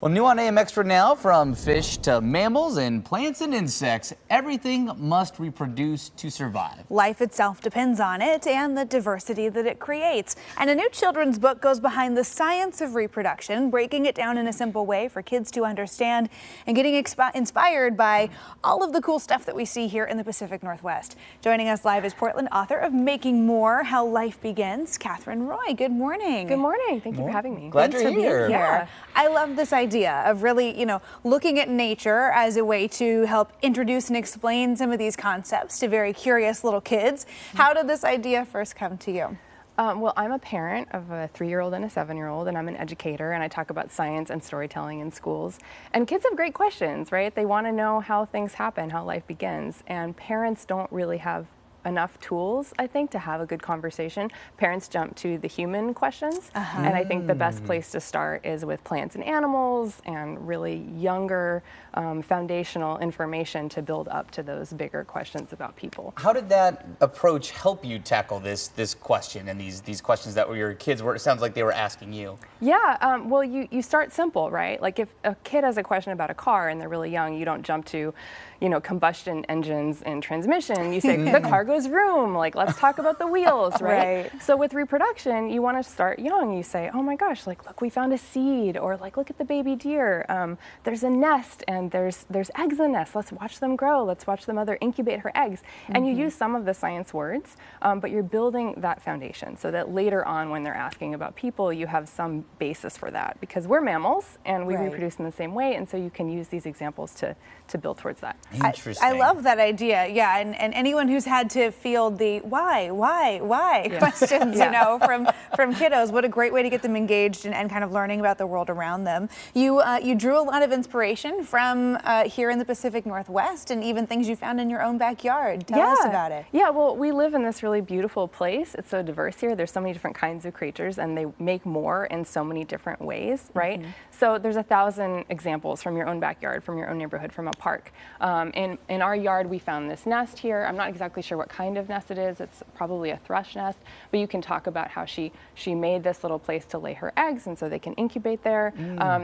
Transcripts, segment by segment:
Well, new on AM Extra now, from fish to mammals and plants and insects, everything must reproduce to survive. Life itself depends on it and the diversity that it creates. And a new children's book goes behind the science of reproduction, breaking it down in a simple way for kids to understand and getting inspired by all of the cool stuff that we see here in the Pacific Northwest. Joining us live is Portland author of Making More, How Life Begins, Katherine Roy. Good morning. Good morning. Thank you for having me. Glad you're here. Yeah. I love this idea of really, looking at nature as a way to help introduce and explain some of these concepts to very curious little kids. How did this idea first come to you? Well, I'm a parent of a 3-year-old and a 7-year-old, and I'm an educator, and I talk about science and storytelling in schools. And kids have great questions, right? They want to know how things happen, how life begins, and parents don't really have enough tools, I think, to have a good conversation. Parents jump to the human questions, and I think the best place to start is with plants and animals and really younger foundational information to build up to those bigger questions about people. How did that approach help you tackle this question and these questions that your kids were, it sounds like they were asking you? Yeah, well, you start simple, right? Like if a kid has a question about a car and they're really young, you don't jump to, combustion engines and transmission. You say, the car goes vroom, like let's talk about the wheels, right? So with reproduction, you want to start young. You say, oh my gosh, like look, we found a seed, or like look at the baby deer. There's a nest and there's eggs in the nest. Let's watch them grow. Let's watch the mother incubate her eggs. And you use some of the science words, but you're building that foundation so that later on when they're asking about people, you have some basis for that, because we're mammals and we reproduce in the same way, and so you can use these examples to build towards that. Interesting. I love that idea. Yeah, and anyone who's had to field the why questions, from kiddos, what a great way to get them engaged and kind of learning about the world around them. You drew a lot of inspiration from here in the Pacific Northwest, and even things you found in your own backyard. Tell us about it. Yeah, well, we live in this really beautiful place. It's so diverse here. There's so many different kinds of creatures, and they make more in so many different ways, right? So there's 1,000 examples from your own backyard, from your own neighborhood, from a park. In our yard, we found this nest here. I'm not exactly sure what kind of nest it is. It's probably a thrush nest, but you can talk about how she made this little place to lay her eggs, and so they can incubate there.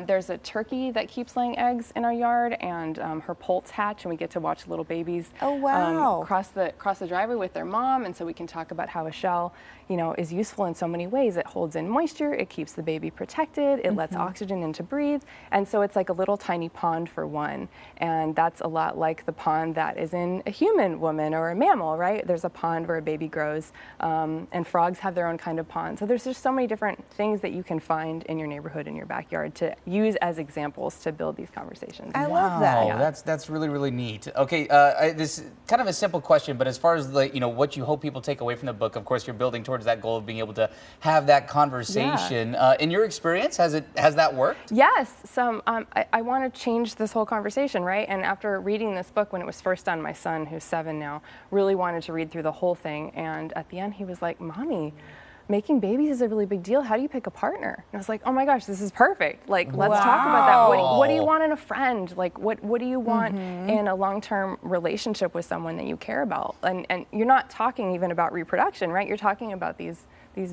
There's a turkey that keeps laying eggs in our yard, and her poults hatch, and we get to watch little babies cross the driveway with their mom, and so we can talk about how a shell is useful in so many ways. It holds in moisture, it keeps the baby protected, it lets oxygen in to breathe, and so it's like a little tiny pond for one, and that's a lot like the pond that is in a human woman or a mammal, right? There's a pond where a baby grows, and frogs have their own kind of pond. So there's just so many different things that you can find in your neighborhood, in your backyard, to use as examples to build these conversations. I love that. Yeah. That's really, really neat. Okay, this is kind of a simple question, but as far as what you hope people take away from the book, of course, you're building towards that goal of being able to have that conversation. In your experience, has that worked? Yes. I want to change this whole conversation, right? And after reading this book when it was first done, my son, who's 7 now, really wanted to read through the whole thing, and at the end he was like, Mommy, making babies is a really big deal. How do you pick a partner? And I was like, oh my gosh, this is perfect. Like, let's talk about that. What do you want in a friend? Like, what do you want in a long-term relationship with someone that you care about? And you're not talking even about reproduction, right? You're talking about these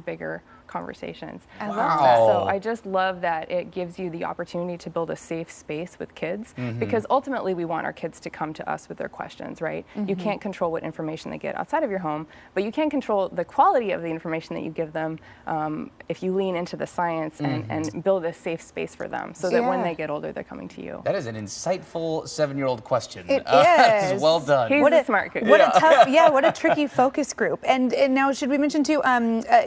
bigger conversations. I love that. So I just love that it gives you the opportunity to build a safe space with kids, because ultimately we want our kids to come to us with their questions, right? You can't control what information they get outside of your home, but you can control the quality of the information that you give them if you lean into the science and build a safe space for them, so that when they get older, they're coming to you. That is an insightful 7-year-old question. It is. Well done. He's a smart kid. What a tough, what a tricky focus group. And now, should we mention too,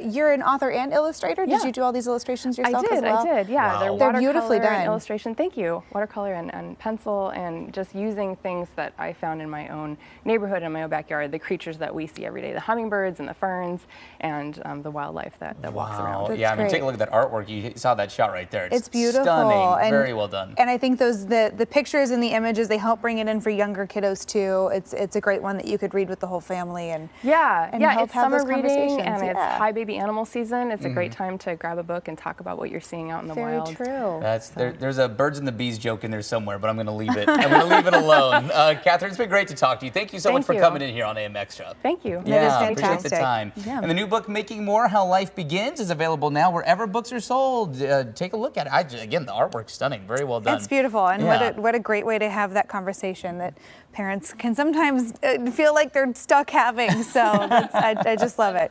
you're an author and illustrator? Did you do all these illustrations yourself as well? I did, yeah. Wow. They're beautifully done. And illustration, thank you. Watercolor and pencil, and just using things that I found in my own neighborhood, in my own backyard, the creatures that we see every day, the hummingbirds and the ferns, and the wildlife that walks around. Yeah, I mean, take a look at that artwork. You saw that shot right there. It's beautiful. Stunning. Very well done. And I think the pictures and the images, they help bring it in for younger kiddos too. It's a great one that you could read with the whole family and help it's have summer those reading, and conversations. it's high baby animal season. It's It's a great time to grab a book and talk about what you're seeing out in the wild. Very true. There's a birds and the bees joke in there somewhere, but I'm going to leave it. I'm going to leave it alone. Katherine, it's been great to talk to you. Thank you so much for coming in here on AM Extra. Thank you. That is Appreciate fantastic. the time. Yeah. And the new book, Making More, How Life Begins, is available now wherever books are sold. Take a look at it. Again, the artwork's stunning. Very well done. It's beautiful, and what a great way to have that conversation that parents can sometimes feel like they're stuck having. So I just love it.